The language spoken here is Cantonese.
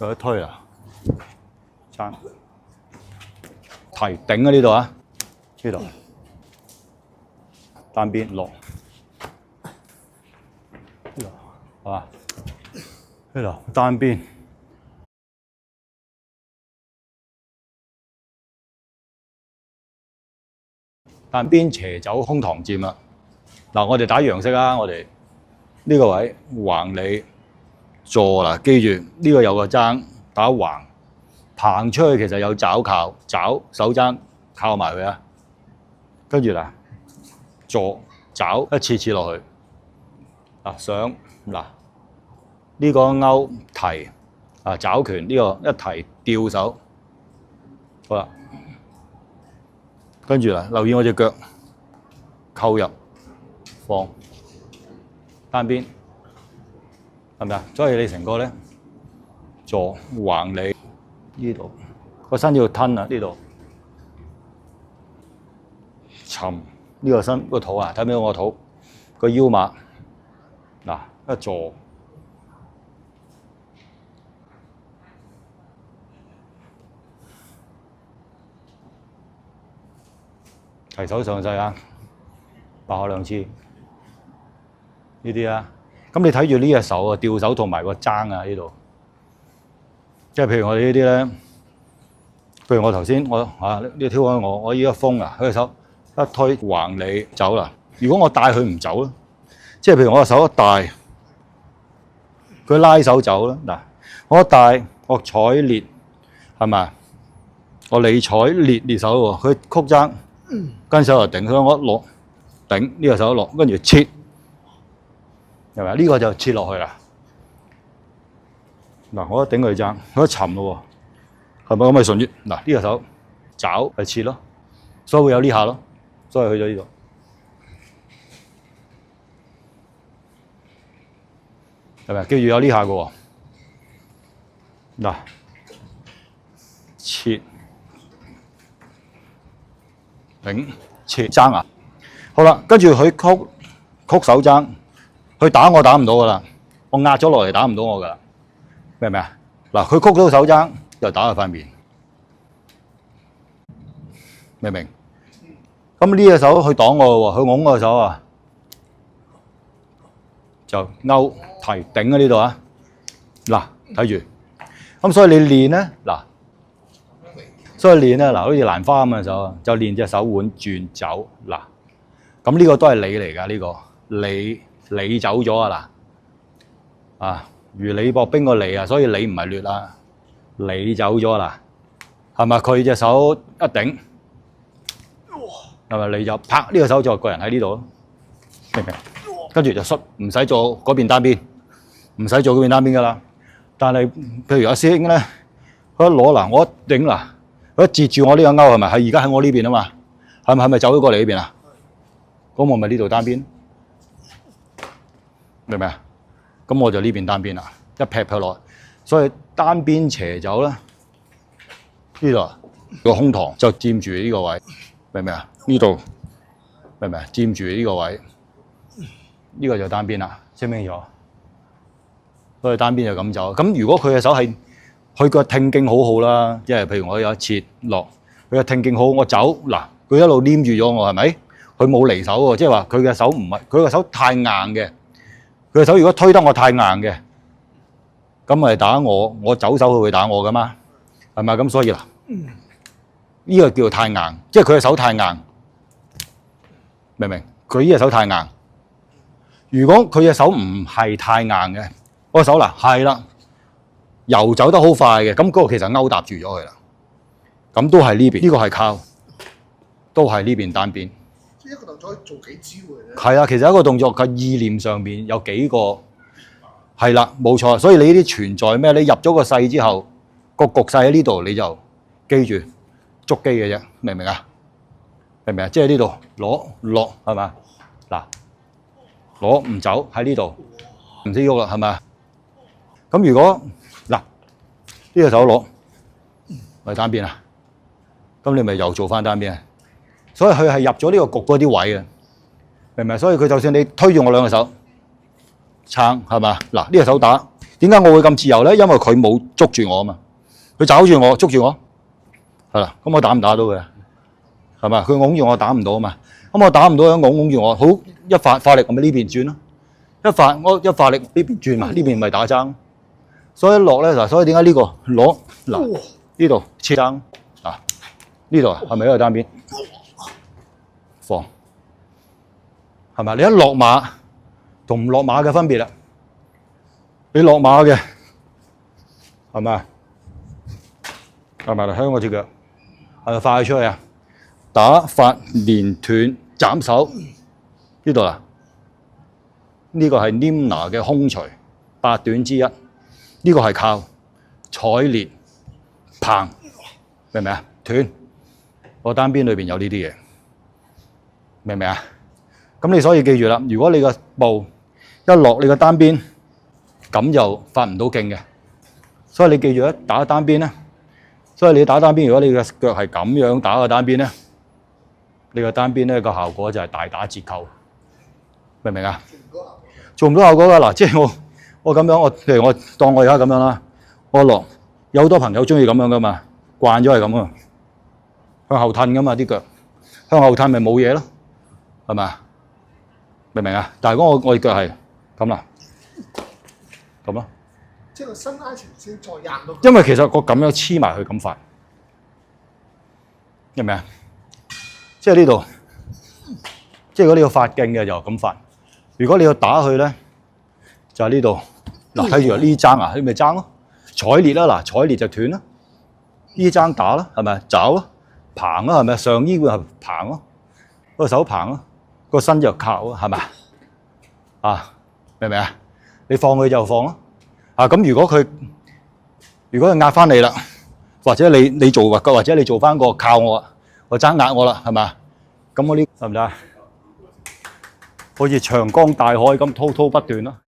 佢一推啊，撐提頂啊呢度啊，呢度單邊落，呢度係嘛？呢度單邊。單邊斜走空膛佔啦。嗱，我哋打楊式啊，我哋呢個位橫你坐啦，記住呢個有個踭打橫，棚出去其實有爪靠，爪手踭靠埋佢啊。跟住嗱，坐爪一次次落去。嗱上嗱呢個勾提啊爪拳呢個一提吊手，好啦。跟住啦，留意我隻腳扣入放單邊，係咪啊？所以你成個咧坐橫你呢度個身要吞啊，呢度沉呢個身個肚啊，睇唔睇到我個肚個腰馬嗱一坐。提手上勢啊，爆下兩次呢啲啊。咁你睇住呢隻手啊，吊手同埋個踭啊呢度，即係譬如我哋呢啲咧，譬如我頭先我呢挑開我依家封啊，佢隻手一推橫你走啦。如果我帶佢唔走咧，即係譬如我個手一帶，佢拉手走啦。嗱，我一帶我採裂係咪？我理採裂手喎，佢曲踭。跟手就頂，所以我一落頂呢個手一落，跟住切，係咪？呢個就切落去啦。嗱，我一頂佢踭，我一沉咯喎，係咪咁咪順於？嗱，呢個手爪係切咯，所以會有呢下咯，所以去咗呢度。係咪？記住有呢下嘅喎。嗱，切。頂切踭啊，好啦，跟住佢曲手踭，佢打我打唔到噶啦，我壓咗落嚟打唔到我噶，明唔明啊？嗱，佢曲到手踭又打佢塊面，明唔明？咁呢隻手去擋我喎，佢拱我手啊，就勾提頂喺呢度啊，嗱睇住，咁所以你練咧嗱。所以練咧，嗱，好似蘭花咁嘅手，就練隻手腕轉走嗱。咁呢個都係理嚟㗎，呢個理走咗啊嗱。啊，如履薄冰個理啊，所以理唔係劣啦，理走咗啦，係咪？佢隻手一頂，係咪理就拍呢個手就個人喺呢度咯，明唔明？跟住就縮，唔使做嗰邊單邊，唔使做嗰邊單邊㗎啦。但係譬如阿師兄咧，佢一攞嗱，我一頂嗱。佢一截住我呢個勾係咪？係而家喺我呢邊啊嘛，係咪走咗過嚟呢邊啊？咁我咪呢度單邊，明唔明啊？咁我就呢邊單邊啦，一劈落，所以單邊斜走咧，呢度個胸膛就佔住呢個位，明唔明啊？呢度明唔明啊？佔住呢個位，呢個就單邊啦，清唔清楚？所以單邊就咁走。咁如果佢嘅手係佢個聽勁好好啦，即係譬如我有一切落，佢個聽勁好，我走嗱，佢一路黏住咗我係咪？佢冇離手喎，即係話佢嘅手唔係佢個手太硬嘅，佢嘅手如果推得我太硬嘅，咁咪打我，我走手佢會打我噶嘛，係咪？咁所以嗱，呢個叫做太硬，即係佢嘅手太硬，明唔明？佢呢隻手太硬，如果佢隻手唔係太硬嘅，我個手嗱係啦。游走得好快嘅，咁嗰個其實勾搭住咗佢啦。咁都係呢邊，呢個係靠，都係呢邊單邊。即係一個動作可以做幾招嘅。係啊，其實一個動作嘅意念上面有幾個，係啦，冇錯。所以你呢啲存在咩？你入咗個勢之後，個局勢喺呢度，你就記住捉機嘅啫，明唔明啊？明唔明啊？即係呢度攞落係咪？嗱，攞唔走喺呢度，唔識喐啦，係咪？咁如果嗱呢個手攞咪單邊啊，咁你咪又做翻單邊啊。所以佢係入咗呢個局嗰啲位嘅，明唔明？所以佢就算你推住我兩個手撐係嘛，嗱呢個手打，點點解我會咁自由咧？因為佢冇捉住我啊嘛，佢抓住我，捉住我，係啦。咁我打唔打到佢？係嘛？佢擁住我打唔到啊嘛。咁我打唔到，擁住我，好一發力，我咪呢邊轉咯。一發力呢邊轉嘛，呢邊咪打爭。所以落咧嗱，所以點解呢個攞嗱呢度切爭啊？呢度係咪一個單邊放？係咪？你一落馬同唔落馬嘅分別啦。你落馬嘅係咪？係咪？香我隻腳係咪快出去啊？打發連斷斬手呢度啦。呢個係黏拿嘅空錘八短之一。呢個係靠採裂棒，明唔明啊？斷個單邊裏邊有呢啲嘢，明唔明啊？咁你所以記住啦，如果你個步一落你個單邊，咁就發唔到勁嘅。所以你記住一打單邊咧，所以你打單邊，如果你嘅腳係咁樣打個單邊咧，你個單邊咧個效果就係大打折扣，明唔明啊？做唔到效果㗎嗱，即係我咁樣，譬如我當我而家咁樣啦，我落有好多朋友中意咁樣噶嘛，慣咗係咁啊，向後褪噶嘛啲腳，向後褪咪冇嘢咯，係咪啊？明唔明啊？但係如果我腳係咁啦，咁咯，即係個身拉前先再壓到。因為其實我咁樣黐埋去咁發，明唔明啊？即係呢度，即係如果你要發勁嘅就咁發，如果你要打佢咧，就係呢度。嗱，睇住呢爭啊，你咪爭咯，採裂啦，嗱，採裂就斷啦，呢爭打啦，係咪？爪咯，棚啦，係咪？上衣會係棚咯，個手棚咯，個身就靠咯，係咪？啊，明唔明啊？你放佢就放咯，啊，咁如果佢壓翻你啦，或者你做或者你做翻個靠我，我爭壓我啦，係咪？咁我呢得唔得啊？好似長江大海咁滔滔不斷咯。